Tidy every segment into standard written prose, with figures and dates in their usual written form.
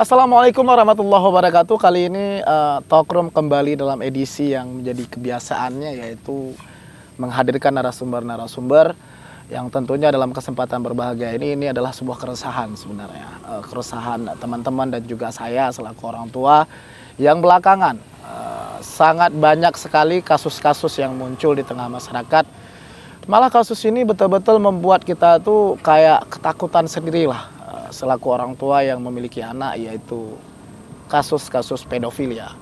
Assalamualaikum warahmatullahi wabarakatuh. Kali ini Talkroom kembali dalam edisi yang menjadi kebiasaannya, yaitu menghadirkan narasumber-narasumber yang tentunya dalam kesempatan berbahagia ini adalah sebuah keresahan sebenarnya. Keresahan teman-teman dan juga saya selaku orang tua yang belakangan sangat banyak sekali kasus-kasus yang muncul di tengah masyarakat. Malah kasus ini betul-betul membuat kita tuh kayak ketakutan sendirilah selaku orang tua yang memiliki anak, yaitu kasus-kasus pedofilia.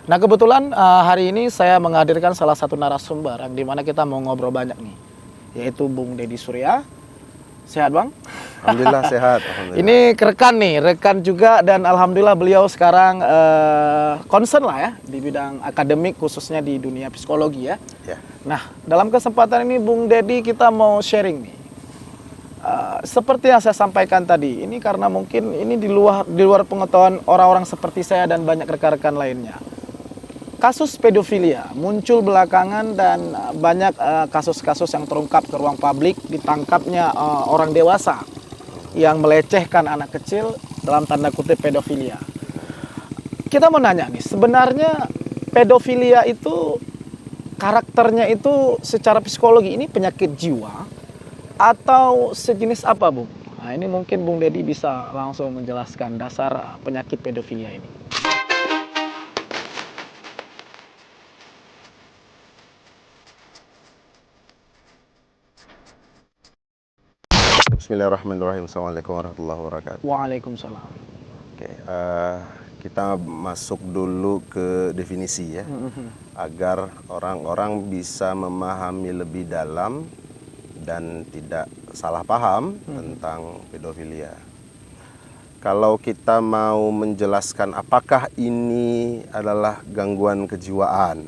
Nah, kebetulan hari ini saya menghadirkan salah satu narasumber yang dimana kita mau ngobrol banyak nih, yaitu Bung Deddy Surya. Sehat, Bang? Alhamdulillah sehat. Alhamdulillah. Ini rekan juga, dan alhamdulillah beliau sekarang concern lah ya di bidang akademik, khususnya di dunia psikologi ya. Ya. Nah, dalam kesempatan ini Bung Deddy kita mau sharing nih. Seperti yang saya sampaikan tadi, ini karena mungkin ini di luar pengetahuan orang-orang seperti saya dan banyak rekan-rekan lainnya. Kasus pedofilia muncul belakangan dan banyak kasus-kasus yang terungkap ke ruang publik, ditangkapnya orang dewasa yang melecehkan anak kecil, dalam tanda kutip pedofilia. Kita mau nanya nih, sebenarnya pedofilia itu karakternya itu secara psikologi ini penyakit jiwa atau sejenis apa, Bung? Nah, ini mungkin Bung Deddy bisa langsung menjelaskan dasar penyakit pedofilia ini. Bismillahirrahmanirrahim. Assalamualaikum warahmatullahi wabarakatuh. Waalaikumsalam. Oke, kita masuk dulu ke definisi ya, agar orang-orang bisa memahami lebih dalam dan tidak salah paham tentang pedofilia. Kalau kita mau menjelaskan apakah ini adalah gangguan kejiwaan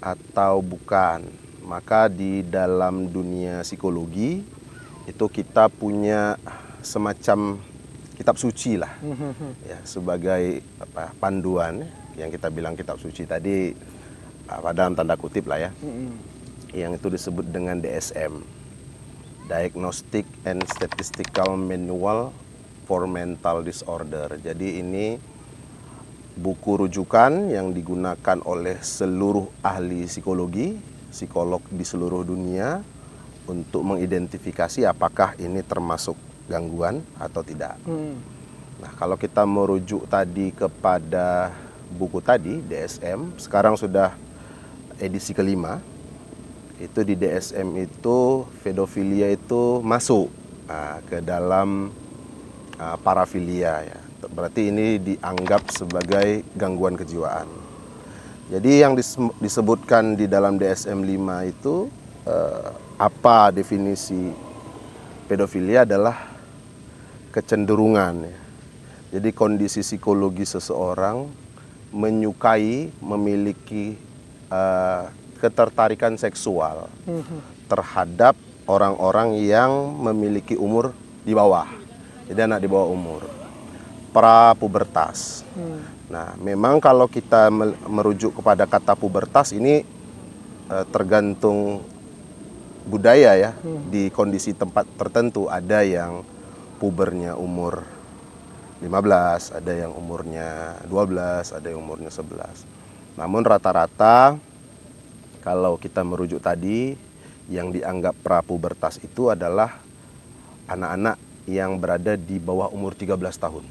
atau bukan, maka di dalam dunia psikologi itu kita punya semacam kitab suci lah, ya, sebagai panduan yang kita bilang kitab suci tadi, dalam tanda kutip lah ya, yang itu disebut dengan DSM, Diagnostic and Statistical Manual for Mental Disorder. Jadi ini buku rujukan yang digunakan oleh seluruh ahli psikologi, psikolog di seluruh dunia untuk mengidentifikasi apakah ini termasuk gangguan atau tidak. Nah, kalau kita merujuk tadi kepada buku tadi, DSM, sekarang sudah edisi kelima. Itu di DSM itu pedofilia itu masuk ke dalam parafilia ya. Berarti ini dianggap sebagai gangguan kejiwaan. Jadi yang disebutkan di dalam DSM 5 itu apa definisi pedofilia adalah kecenderungan ya. Jadi kondisi psikologi seseorang menyukai, memiliki ketertarikan seksual terhadap orang-orang yang memiliki umur di bawah. Jadi anak di bawah umur, prapubertas. Nah, memang kalau kita merujuk kepada kata pubertas ini tergantung budaya ya. Di kondisi tempat tertentu ada yang pubernya umur 15, ada yang umurnya 12, ada yang umurnya 11. Namun rata-rata kalau kita merujuk tadi, yang dianggap prapubertas itu adalah anak-anak yang berada di bawah umur 13 tahun.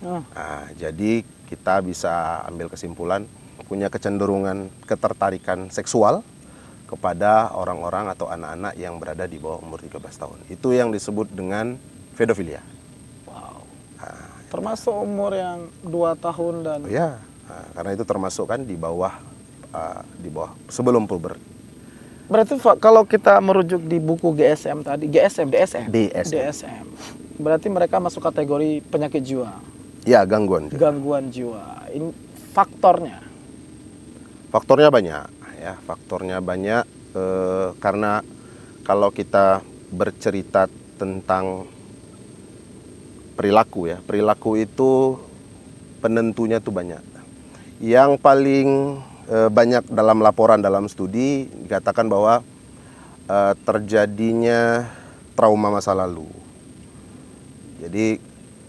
Nah, jadi kita bisa ambil kesimpulan punya kecenderungan ketertarikan seksual kepada orang-orang atau anak-anak yang berada di bawah umur 13 tahun. Itu yang disebut dengan pedofilia. Wow. Termasuk umur yang 2 tahun dan... Ya, karena itu termasuk kan di bawah sebelum puber. Berarti kalau kita merujuk di buku DSM, DSM. Berarti mereka masuk kategori penyakit jiwa. Ya, gangguan. Gangguan jiwa. Ini faktornya. Faktornya banyak, ya. Faktornya banyak karena kalau kita bercerita tentang perilaku ya, perilaku itu penentunya tuh banyak. Yang paling banyak dalam laporan dalam studi dikatakan bahwa terjadinya trauma masa lalu. Jadi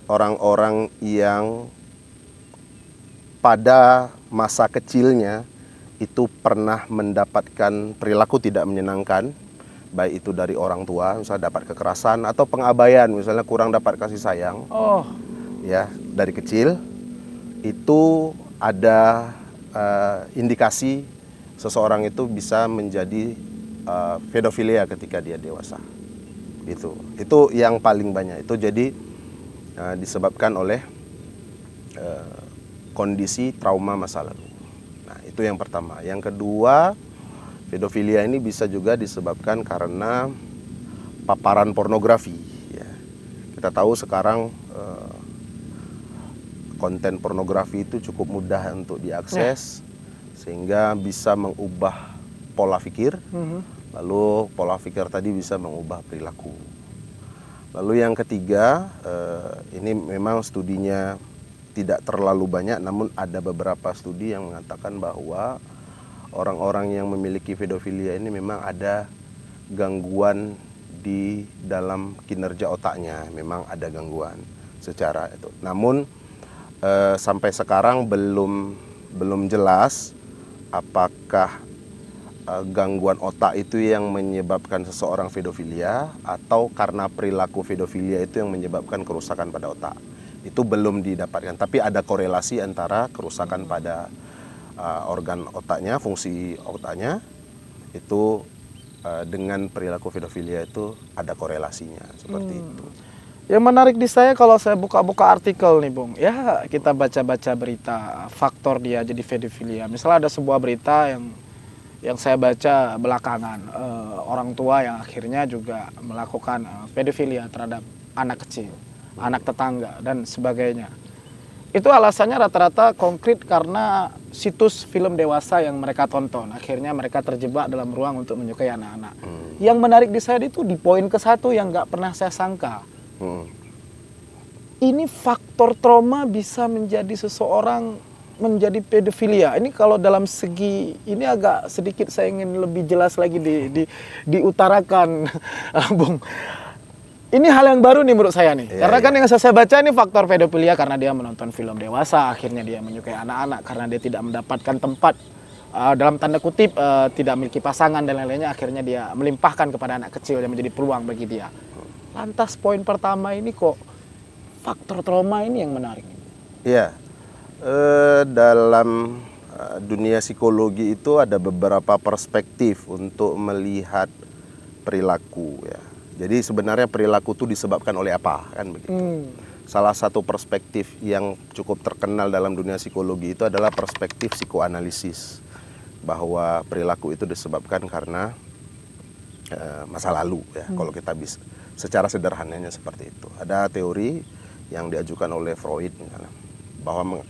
orang-orang yang pada masa kecilnya itu pernah mendapatkan perilaku tidak menyenangkan, baik itu dari orang tua, misalnya dapat kekerasan atau pengabaian, misalnya kurang dapat kasih sayang, Oh, ya dari kecil, itu ada indikasi seseorang itu bisa menjadi pedofilia ketika dia dewasa. Itu yang paling banyak. Itu jadi disebabkan oleh kondisi trauma masa lalu. Nah, itu yang pertama. Yang kedua, pedofilia ini bisa juga disebabkan karena paparan pornografi. Ya. Kita tahu sekarang konten pornografi itu cukup mudah untuk diakses, sehingga bisa mengubah pola pikir. Lalu pola pikir tadi bisa mengubah perilaku. Lalu yang ketiga, ini memang studinya tidak terlalu banyak, namun ada beberapa studi yang mengatakan bahwa orang-orang yang memiliki pedofilia ini memang ada gangguan di dalam kinerja otaknya, memang ada gangguan secara itu. Namun sampai sekarang belum jelas apakah gangguan otak itu yang menyebabkan seseorang pedofilia atau karena perilaku pedofilia itu yang menyebabkan kerusakan pada otak. Itu belum didapatkan, tapi ada korelasi antara kerusakan pada organ otaknya, fungsi otaknya itu dengan perilaku pedofilia itu ada korelasinya seperti itu. yang menarik di saya kalau saya buka-buka artikel nih, Bung. Ya, kita baca-baca berita faktor dia jadi pedofilia. Misalnya ada sebuah berita yang saya baca belakangan, orang tua yang akhirnya juga melakukan pedofilia terhadap anak kecil, anak tetangga dan sebagainya. Itu alasannya rata-rata konkret karena situs film dewasa yang mereka tonton. Akhirnya mereka terjebak dalam ruang untuk menyukai anak-anak. Yang menarik di saya itu di poin ke-1 yang nggak pernah saya sangka. Ini faktor trauma bisa menjadi seseorang menjadi pedofilia. Ini kalau dalam segi ini agak sedikit saya ingin lebih jelas lagi diutarakan, Bung. Ini hal yang baru nih menurut saya nih. Karena kan yang saya baca ini faktor pedofilia karena dia menonton film dewasa, akhirnya dia menyukai anak-anak karena dia tidak mendapatkan tempat dalam tanda kutip tidak memiliki pasangan dan lain-lainnya, akhirnya dia melimpahkan kepada anak kecil yang menjadi peluang bagi dia. Lantas poin pertama ini kok faktor trauma ini yang menarik. Iya. Dalam dunia psikologi itu ada beberapa perspektif untuk melihat perilaku ya. Jadi sebenarnya perilaku itu disebabkan oleh apa kan begitu. Salah satu perspektif yang cukup terkenal dalam dunia psikologi itu adalah perspektif psikoanalisis, bahwa perilaku itu disebabkan karena masa lalu ya. Kalau kita bisa secara sederhananya seperti itu. Ada teori yang diajukan oleh Freud misalnya, bahwa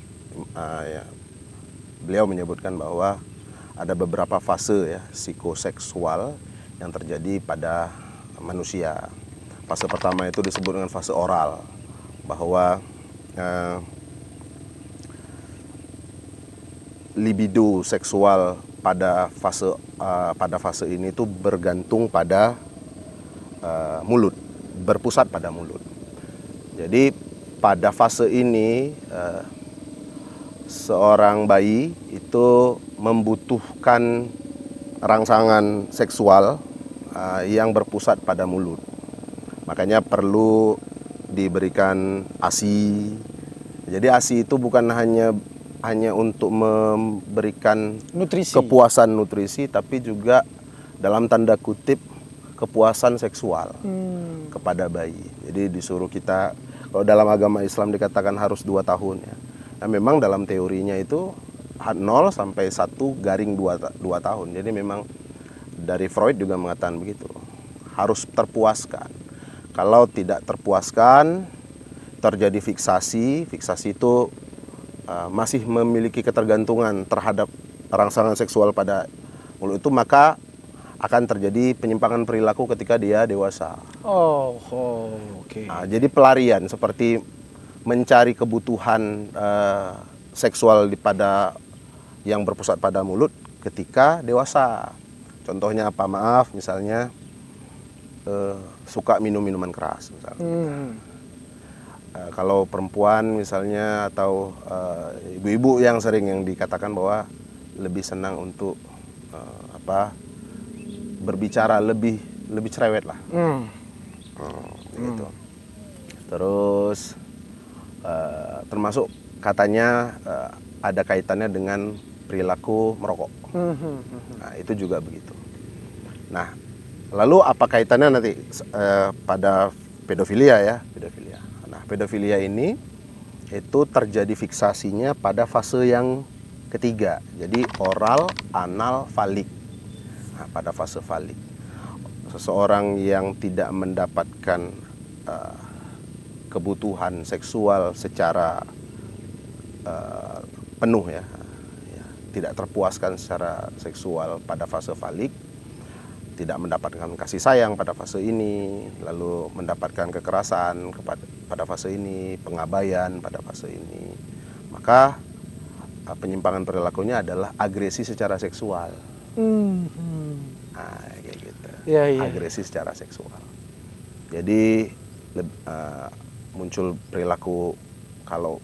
beliau menyebutkan bahwa ada beberapa fase ya psikoseksual yang terjadi pada manusia. Fase pertama itu disebut dengan fase oral, bahwa libido seksual pada fase ini itu bergantung pada mulut, berpusat pada mulut. Jadi pada fase ini seorang bayi itu membutuhkan rangsangan seksual yang berpusat pada mulut. Makanya perlu diberikan ASI. Jadi ASI itu bukan hanya untuk memberikan Nutrisi. kepuasan nutrisi, tapi juga dalam tanda kutip kepuasan seksual kepada bayi. Jadi disuruh kita, kalau dalam agama Islam dikatakan harus 2 tahun ya. Nah, memang dalam teorinya itu 0 sampai 1/2 tahun. Jadi memang dari Freud juga mengatakan begitu. Harus terpuaskan. Kalau tidak terpuaskan, terjadi fiksasi. Fiksasi itu masih memiliki ketergantungan terhadap rangsangan seksual pada mulut itu, maka akan terjadi penyimpangan perilaku ketika dia dewasa. Oke. Nah, jadi pelarian seperti mencari kebutuhan seksual pada yang berpusat pada mulut ketika dewasa. Contohnya apa? Maaf, misalnya suka minum minuman keras misalnya. kalau perempuan misalnya atau ibu-ibu yang sering yang dikatakan bahwa lebih senang untuk berbicara lebih cerewet lah. Gitu. Terus termasuk katanya ada kaitannya dengan perilaku merokok. Nah, itu juga begitu. Nah, lalu apa kaitannya nanti pada pedofilia ya? Pedofilia. Nah, pedofilia ini itu terjadi fiksasinya pada fase yang ketiga. Jadi oral, anal, falik. Nah, pada fase falik. Seseorang yang tidak mendapatkan kebutuhan seksual secara penuh ya, tidak terpuaskan secara seksual pada fase falik, tidak mendapatkan kasih sayang pada fase ini, lalu mendapatkan kekerasan pada fase ini, pengabaian pada fase ini, maka penyimpangan perilakunya adalah agresi secara seksual. Nah, kayak gitu. Agresi secara seksual. Jadi muncul perilaku kalau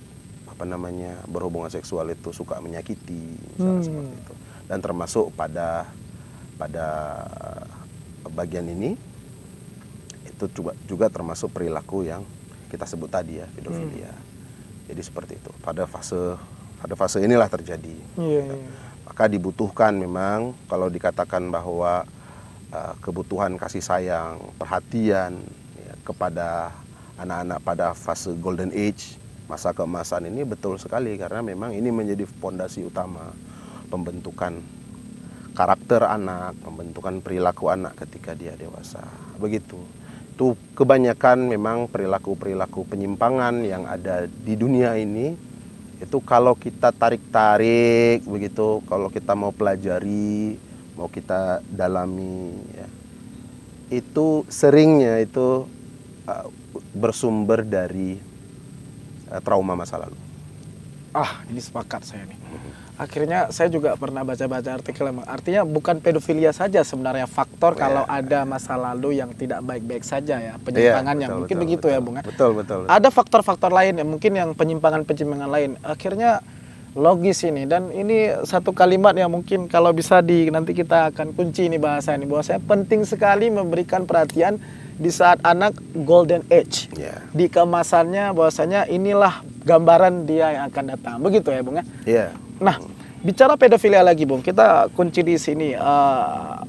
berhubungan seksual itu suka menyakiti, misalnya seperti itu. Dan termasuk pada bagian ini itu juga termasuk perilaku yang kita sebut tadi ya, pedofilia. Jadi seperti itu. Pada fase inilah terjadi. Maka dibutuhkan memang kalau dikatakan bahwa kebutuhan kasih sayang, perhatian ya, kepada anak-anak pada fase golden age, masa keemasan ini betul sekali, karena memang ini menjadi fondasi utama pembentukan karakter anak, pembentukan perilaku anak ketika dia dewasa. Begitu. Itu kebanyakan memang perilaku-perilaku penyimpangan yang ada di dunia ini, itu kalau kita tarik-tarik begitu, kalau kita mau pelajari, mau kita dalami ya, itu seringnya itu bersumber dari trauma masa lalu. Ini sepakat saya nih. Akhirnya saya juga pernah baca-baca artikel, artinya bukan pedofilia saja sebenarnya faktor kalau ada masa lalu yang tidak baik-baik saja ya, penyimpangannya. Mungkin begitu ya, Bung. Betul. Ada faktor-faktor lain ya, mungkin yang penyimpangan lain. Akhirnya logis ini, dan ini satu kalimat yang mungkin kalau bisa nanti kita akan kunci ini bahasa ini, bahwa saya penting sekali memberikan perhatian di saat anak golden age. Di kemasannya bahwasanya inilah gambaran dia yang akan datang. Begitu ya, Bung ya? Nah, bicara pedofilia lagi, Bung. Kita kunci di sini.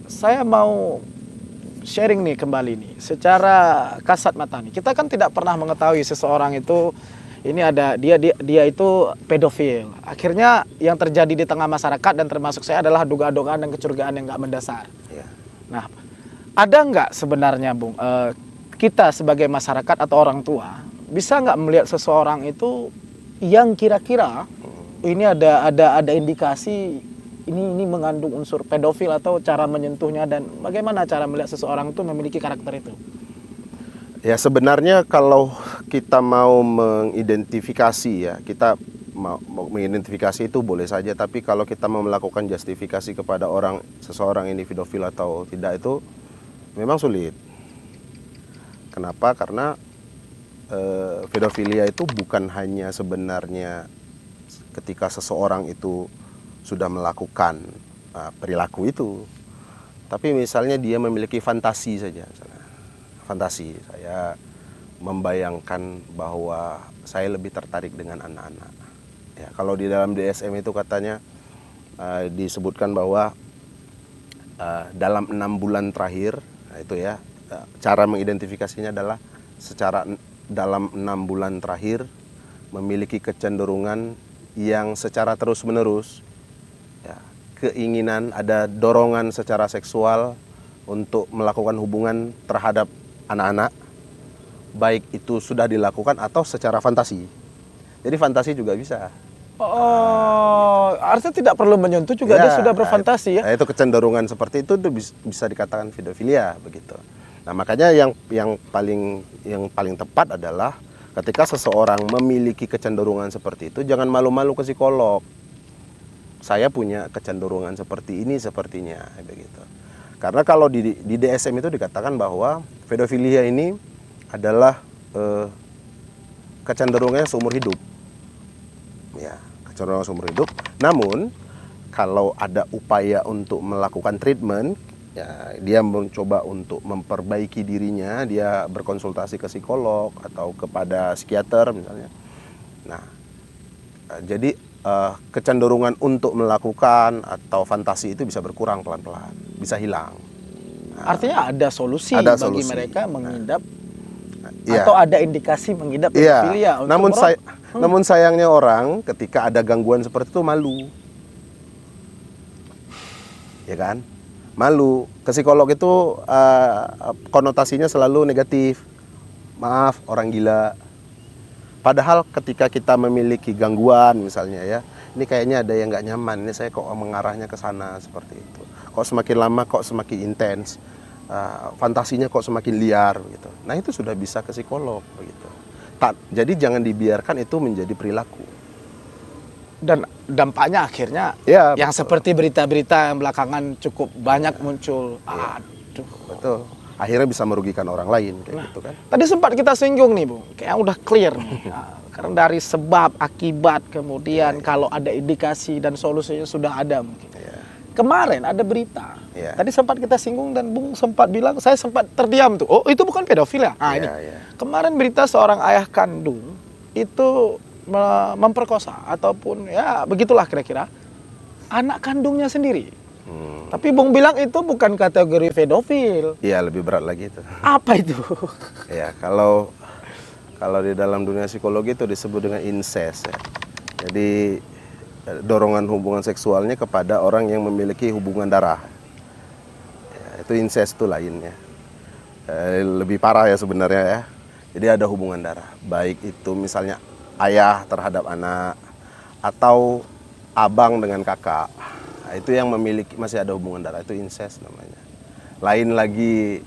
Saya mau sharing nih kembali nih secara kasat mata nih. Kita kan tidak pernah mengetahui seseorang itu ini ada dia itu pedofil. Akhirnya yang terjadi di tengah masyarakat dan termasuk saya adalah dugaan-dugaan dan kecurigaan yang nggak mendasar. Nah, ada nggak sebenarnya, Bung, kita sebagai masyarakat atau orang tua bisa nggak melihat seseorang itu yang kira-kira ini ada indikasi ini mengandung unsur pedofil, atau cara menyentuhnya, dan bagaimana cara melihat seseorang itu memiliki karakter itu? Ya, sebenarnya kalau kita mau mengidentifikasi ya, kita mau mengidentifikasi itu boleh saja, tapi kalau kita mau melakukan justifikasi kepada seseorang ini pedofil atau tidak, itu memang sulit. Kenapa? Karena pedofilia itu bukan hanya sebenarnya ketika seseorang itu sudah melakukan perilaku itu, tapi misalnya dia memiliki fantasi saja. Fantasi, saya membayangkan bahwa saya lebih tertarik dengan anak-anak. Ya, kalau di dalam DSM itu katanya disebutkan bahwa dalam 6 bulan terakhir, nah itu ya, cara mengidentifikasinya adalah dalam 6 bulan terakhir memiliki kecenderungan yang secara terus-menerus, ya, keinginan, ada dorongan secara seksual untuk melakukan hubungan terhadap anak-anak, baik itu sudah dilakukan atau secara fantasi. Jadi fantasi juga bisa. Artinya tidak perlu menyentuh juga, dia sudah berfantasi ya. Nah, itu kecenderungan seperti itu bisa dikatakan pedofilia begitu. Nah, makanya yang paling tepat adalah ketika seseorang memiliki kecenderungan seperti itu, jangan malu-malu ke psikolog. Saya punya kecenderungan seperti ini sepertinya begitu. Karena kalau di DSM itu dikatakan bahwa pedofilia ini adalah kecenderungannya seumur hidup. Ya, kecenderungan seumur hidup. Namun kalau ada upaya untuk melakukan treatment, ya dia mencoba untuk memperbaiki dirinya, dia berkonsultasi ke psikolog atau kepada psikiater misalnya. Nah, jadi kecenderungan untuk melakukan atau fantasi itu bisa berkurang pelan-pelan, bisa hilang. Artinya ada solusi Ada bagi solusi. mereka mengidap Iya. atau ada indikasi mengidap Iya. pedofilia. Untuk Namun sayangnya orang ketika ada gangguan seperti itu malu. Ya kan? Malu. Ke psikolog itu konotasinya selalu negatif. Maaf, orang gila. Padahal ketika kita memiliki gangguan misalnya ya, ini kayaknya ada yang nggak nyaman, ini saya kok mengarahnya ke sana seperti itu. Kok semakin lama kok semakin intens, fantasinya kok semakin liar gitu. Nah itu sudah bisa ke psikolog begitu. Jadi jangan dibiarkan itu menjadi perilaku. Dan dampaknya akhirnya Ya, yang betul. seperti berita-berita yang belakangan cukup banyak muncul. Iya. Aduh. Betul. Akhirnya bisa merugikan orang lain kayak gitu kan. Tadi sempat kita singgung nih, Bung. Kayak udah clear nih. Nah, karena dari sebab, akibat, kemudian kalau ada indikasi dan solusinya sudah ada mungkin. Ya. Kemarin ada berita. Iya. Tadi sempat kita singgung dan Bung sempat bilang, saya sempat terdiam tuh. Oh, itu bukan pedofil ya? Nah, Iya, ini. iya. Kemarin berita seorang ayah kandung itu memperkosa ataupun ya begitulah kira-kira anak kandungnya sendiri. Tapi Bung bilang itu bukan kategori pedofil. Iya, lebih berat lagi itu. Apa itu? Ya, kalau di dalam dunia psikologi itu disebut dengan incest ya. Jadi dorongan hubungan seksualnya kepada orang yang memiliki hubungan darah. Ya, itu incest itu lainnya. Lebih parah ya sebenarnya ya. Jadi ada hubungan darah, baik itu misalnya ayah terhadap anak atau abang dengan kakak. Nah, itu yang masih ada hubungan darah, itu incest namanya. Lain lagi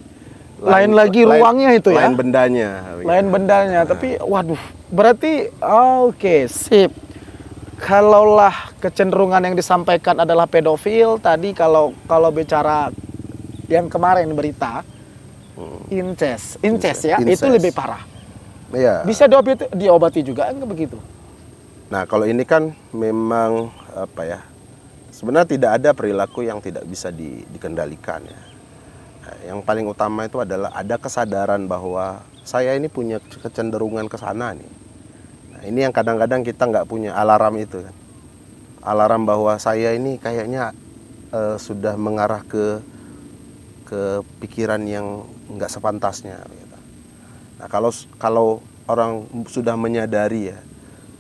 ruangnya itu ya. Lain bendanya. Lain bendanya, tapi waduh, berarti oke, sip. Kalaulah kecenderungan yang disampaikan adalah pedofil, tadi kalau bicara yang kemarin berita incest ya, Incest. itu lebih parah. Iya. Bisa diobati juga enggak begitu? Nah, kalau ini kan memang apa ya? Sebenarnya tidak ada perilaku yang tidak bisa dikendalikan ya. Nah, yang paling utama itu adalah ada kesadaran bahwa saya ini punya kecenderungan ke sana nih. Nah, ini yang kadang-kadang kita nggak punya alarm itu kan. Alarm bahwa saya ini kayaknya sudah mengarah ke pikiran yang nggak sepantasnya. Gitu. Nah, kalau orang sudah menyadari ya,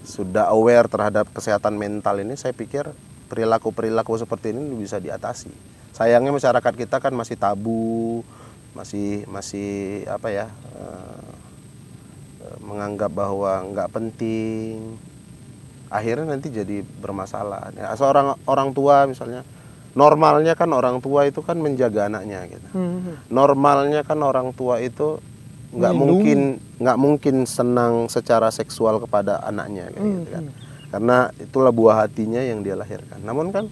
sudah aware terhadap kesehatan mental ini, saya pikir perilaku seperti ini bisa diatasi. Sayangnya masyarakat kita kan masih tabu, masih apa ya, menganggap bahwa nggak penting. Akhirnya nanti jadi bermasalah. Ya, seorang orang tua misalnya, normalnya kan orang tua itu kan menjaga anaknya gitu. Normalnya kan orang tua itu nggak mungkin senang secara seksual kepada anaknya gitu kan. Karena itulah buah hatinya yang dia lahirkan. Namun kan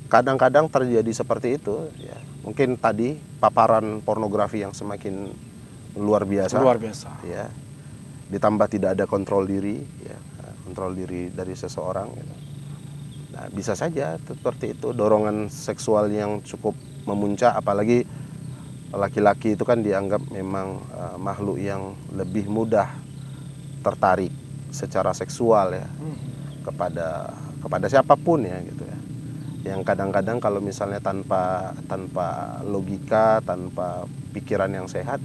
kadang-kadang terjadi seperti itu ya. Mungkin tadi paparan pornografi yang semakin luar biasa ya. Ditambah tidak ada kontrol diri ya, kontrol diri dari seseorang gitu. Nah, bisa saja seperti itu, dorongan seksual yang cukup memuncak, apalagi laki-laki itu kan dianggap memang makhluk yang lebih mudah tertarik secara seksual ya kepada siapapun ya gitu ya. Yang kadang-kadang kalau misalnya tanpa logika, tanpa pikiran yang sehat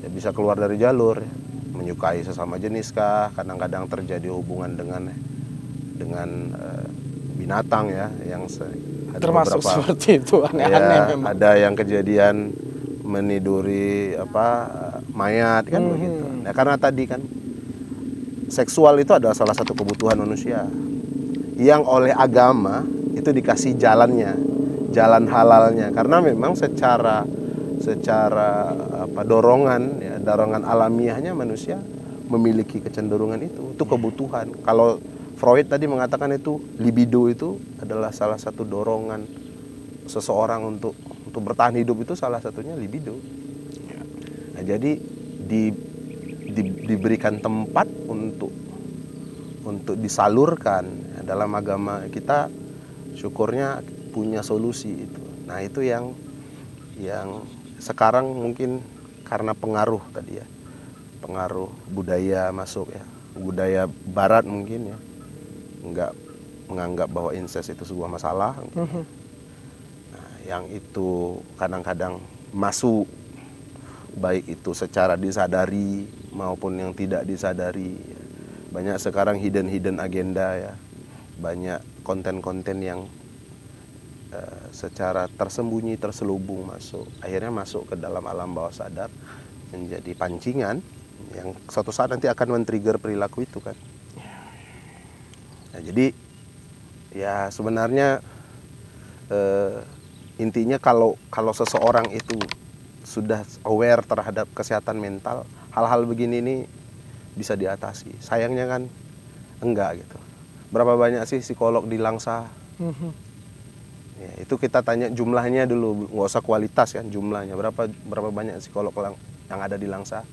ya bisa keluar dari jalur ya. Menyukai sesama jenis kah, kadang-kadang terjadi hubungan dengan binatang ya yang ada Termasuk beberapa, seperti itu, aneh-aneh ya, memang. ada yang kejadian meniduri mayat kan begitu. Nah, karena tadi kan seksual itu adalah salah satu kebutuhan manusia yang oleh agama itu dikasih jalannya, jalan halalnya, karena memang secara dorongan alamiahnya manusia memiliki kecenderungan itu kebutuhan. Kalau Freud tadi mengatakan itu libido itu adalah salah satu dorongan seseorang untuk bertahan hidup, itu salah satunya libido. Nah, jadi diberikan tempat untuk disalurkan dalam agama kita, syukurnya punya solusi itu. Nah itu yang sekarang mungkin karena pengaruh tadi ya, pengaruh budaya masuk ya, budaya barat mungkin ya, nggak menganggap bahwa incest itu sebuah masalah. Nah, yang itu kadang-kadang masuk, baik itu secara disadari maupun yang tidak disadari. Banyak sekarang hidden agenda ya, banyak konten-konten yang secara tersembunyi, terselubung masuk, akhirnya masuk ke dalam alam bawah sadar, menjadi pancingan yang suatu saat nanti akan men-trigger perilaku itu kan. Nah, jadi ya sebenarnya intinya kalau seseorang itu sudah aware terhadap kesehatan mental, hal-hal begini ini bisa diatasi. Sayangnya kan enggak gitu. Berapa banyak sih psikolog di Langsa? Ya, itu kita tanya jumlahnya dulu, nggak usah kualitas kan, jumlahnya berapa banyak psikolog yang ada di Langsa,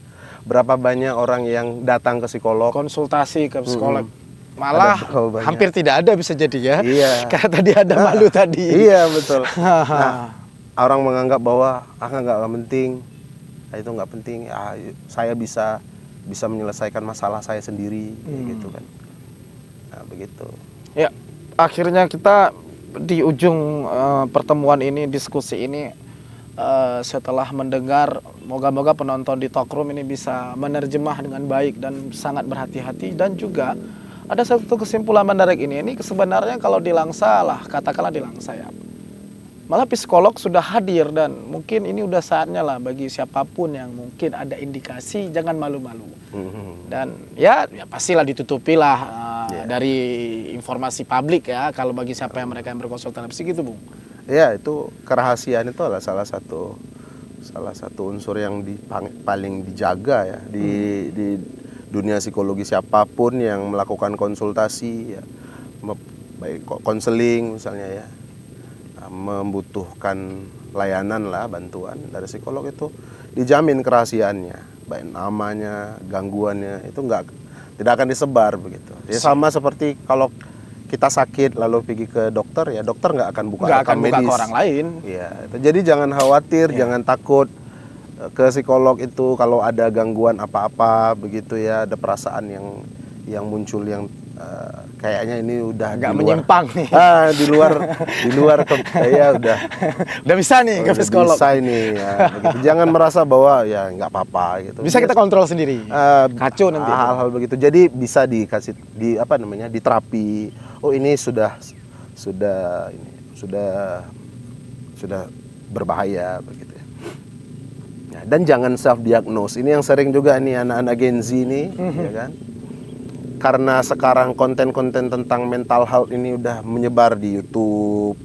berapa banyak orang yang datang ke psikolog, konsultasi ke psikolog. Malah hampir tidak ada bisa jadi ya. Iya. Karena tadi ada malu tadi. Iya betul. Nah, orang menganggap bahwa nggak penting, itu nggak penting. Saya bisa menyelesaikan masalah saya sendiri, gitu kan. Nah begitu. Ya, akhirnya kita di ujung pertemuan ini, diskusi ini, setelah mendengar, moga-moga penonton di Talkroom ini bisa menerjemah dengan baik dan sangat berhati-hati. Dan juga ada satu kesimpulan menarik ini sebenarnya kalau di Langsa lah, katakanlah di Langsa ya, malah psikolog sudah hadir, dan mungkin ini udah saatnya lah bagi siapapun yang mungkin ada indikasi, jangan malu-malu. Dan ya pastilah ditutupi lah dari informasi publik ya, kalau bagi siapa yang mereka yang berkonsultasi gitu, Bung. Ya, itu kerahasiaan itu adalah salah satu unsur yang paling dijaga ya di dunia psikologi. Siapapun yang melakukan konsultasi ya, baik konseling misalnya ya, membutuhkan layanan lah, bantuan dari psikolog, itu dijamin kerahasiaannya, baik namanya, gangguannya itu tidak akan disebar begitu. Ya sama seperti kalau kita sakit lalu pergi ke dokter, ya dokter nggak akan buka rekam medis ke orang lain. Ya, jadi jangan khawatir, jangan takut ke psikolog itu kalau ada gangguan apa-apa begitu ya, ada perasaan yang muncul yang kayaknya ini udah agak menyimpang nih. Di luar ya udah bisa nih ke psikolog. Bisa ini ya, begitu. Jangan merasa bahwa ya nggak apa-apa gitu. Bisa kita kontrol sendiri. Kacau nanti. Hal-hal begitu. Jadi bisa diterapi. Oh ini sudah berbahaya begitu ya. Nah, dan jangan self diagnose. Ini yang sering juga nih anak-anak Gen Z ini, ya kan? Karena sekarang konten-konten tentang mental health ini udah menyebar di YouTube,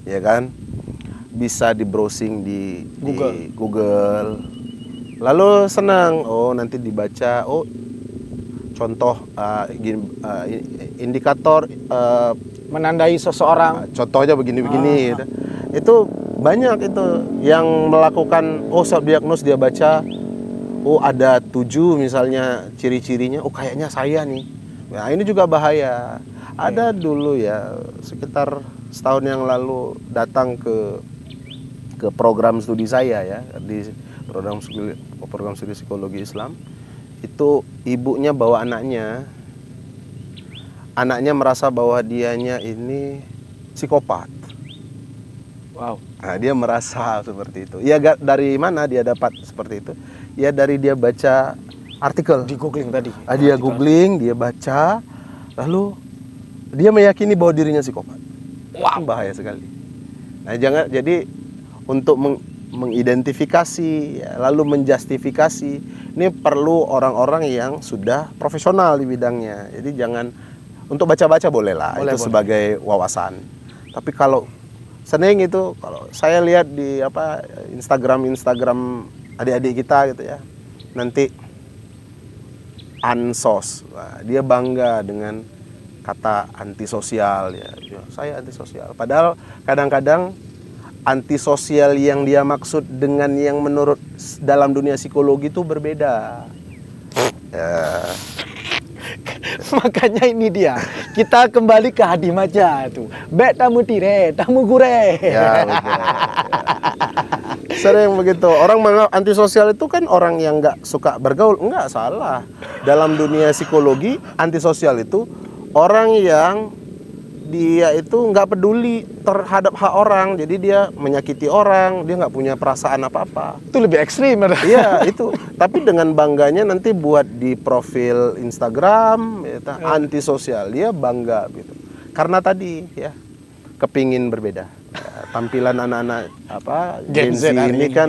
ya kan? Bisa di browsing di Google. Lalu senang, nanti dibaca, contoh indikator menandai seseorang. Contohnya begini-begini. Gitu. Itu banyak itu yang melakukan self diagnose, dia baca. Ada 7 misalnya ciri-cirinya, kayaknya saya nih. Nah ini juga bahaya. Ada dulu ya, sekitar setahun yang lalu datang ke program studi saya ya, di program studi psikologi Islam. Itu ibunya bawa anaknya merasa bahwa dianya ini psikopat. Wow. Nah, dia merasa seperti itu. Ya dari mana dia dapat seperti itu? Ya dari dia baca artikel. Di googling tadi. Dia googling, dia baca, lalu dia meyakini bahwa dirinya psikopat. Wah, bahaya sekali. Nah, jadi untuk mengidentifikasi ya, lalu menjustifikasi, ini perlu orang-orang yang sudah profesional di bidangnya. Jadi jangan, untuk baca-baca bolehlah, itu sebagai wawasan. Tapi kalau seneng itu, kalau saya lihat di Instagram adik-adik kita gitu ya, nanti ansos, dia bangga dengan kata antisosial ya, saya antisosial. Padahal kadang-kadang antisosial yang dia maksud dengan yang menurut dalam dunia psikologi itu berbeda. Ya, Makanya ini dia. Kita kembali ke Hadim aja tuh. Bet tamu tire, tamu gure. ya betul. Sering begitu. Orang menganggap antisosial itu kan orang yang nggak suka bergaul. Enggak, salah. Dalam dunia psikologi, antisosial itu orang yang dia itu nggak peduli terhadap hak orang. Jadi dia menyakiti orang, dia nggak punya perasaan apa-apa. Itu lebih ekstrim. Iya, itu. Tapi dengan bangganya nanti buat di profil Instagram, ya, antisosial. Dia bangga gitu. Karena tadi ya, kepingin berbeda. Ya, tampilan anak-anak apa Gen Gen Z Z hari ini ini. kan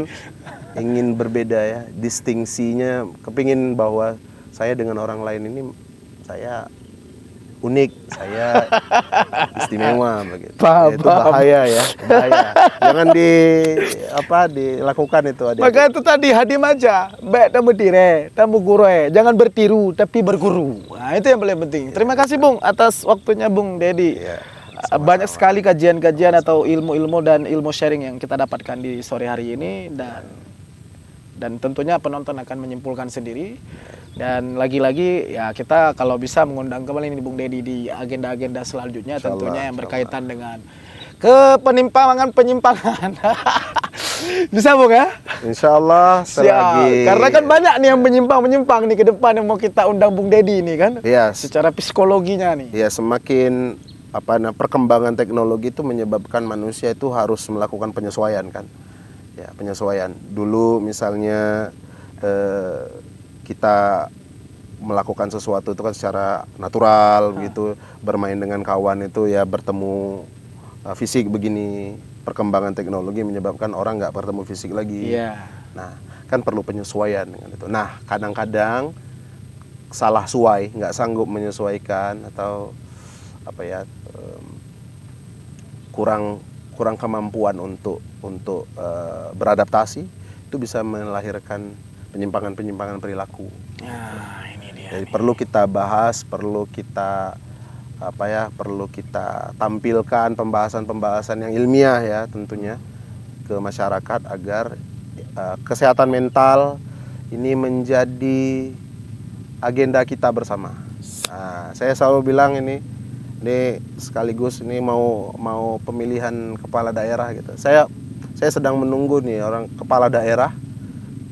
ingin berbeda ya, distingsinya, kepingin bahwa saya dengan orang lain ini saya unik, saya istimewa begitu. Paham, Ya, itu bahaya ya, bahaya. Jangan dilakukan itu, adik. Maka itu tadi Hadim aja. Bet tamu tire, tamu gure. Jangan bertiru tapi berguru. Nah, itu yang paling penting. Terima kasih Bung atas waktunya Bung Dedi. Iya, Banyak sekali kajian-kajian atau ilmu-ilmu dan ilmu sharing yang kita dapatkan di sore hari ini, dan tentunya penonton akan menyimpulkan sendiri. Dan lagi-lagi ya kita kalau bisa mengundang kembali ini Bung Dedi di agenda-agenda selanjutnya, Insyaallah, tentunya yang berkaitan dengan kepenimpangan-penyimpangan. Bisa Bung ya? Insya Allah selagi. Karena kan banyak nih yang menyimpang-menyimpang nih ke depan yang mau kita undang Bung Dedi ini kan. Iya, Secara psikologinya nih. ya semakin perkembangan teknologi itu menyebabkan manusia itu harus melakukan penyesuaian kan. Ya, penyesuaian. Dulu misalnya kita melakukan sesuatu itu kan secara natural begitu, bermain dengan kawan itu ya bertemu fisik begini. Perkembangan teknologi menyebabkan orang nggak bertemu fisik lagi. Iya. Nah, kan perlu penyesuaian dengan itu. Nah, kadang-kadang salah suai, nggak sanggup menyesuaikan atau apa ya, kurang kemampuan untuk beradaptasi, itu bisa melahirkan penyimpangan perilaku. Nah, ini dia. Jadi perlu kita bahas, perlu kita tampilkan pembahasan yang ilmiah ya tentunya ke masyarakat agar kesehatan mental ini menjadi agenda kita bersama. Nah, saya selalu bilang ini sekaligus ini mau pemilihan kepala daerah gitu. Saya sedang menunggu nih orang kepala daerah,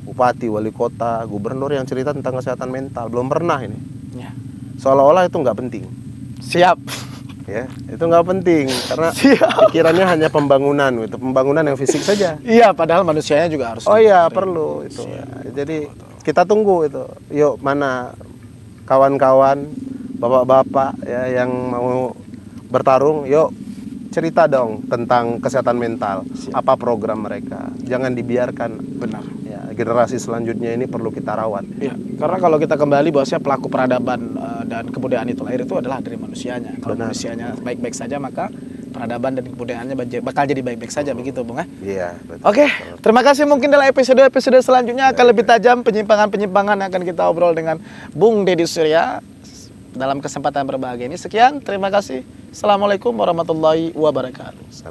bupati, wali kota, gubernur yang cerita tentang kesehatan mental. Belum pernah ini. Ya. Seolah-olah itu nggak penting. Siap. Ya, itu nggak penting karena Siap. pikirannya hanya pembangunan gitu, pembangunan yang fisik saja. Iya, padahal manusianya juga harus. Oh iya, perlu itu. Jadi kita tunggu itu. Yuk, mana kawan-kawan, bapak-bapak ya yang mau bertarung, yuk cerita dong tentang kesehatan mental. Apa program mereka? Jangan dibiarkan. Benar. Ya, generasi selanjutnya ini perlu kita rawat. Iya, karena kalau kita kembali bahwasanya pelaku peradaban dan kebudayaan itu lahir itu adalah dari manusianya. Kalau Benar. manusianya baik-baik saja, maka peradaban dan kebudayaannya bakal jadi baik-baik saja begitu, Bung ya. Iya, betul. Oke, terima kasih. Mungkin dalam episode selanjutnya akan lebih tajam penyimpangan-penyimpangan yang akan kita obrol dengan Bung Dedi Surya dalam kesempatan berbahagia ini. Sekian, terima kasih. Assalamualaikum warahmatullahi wabarakatuh.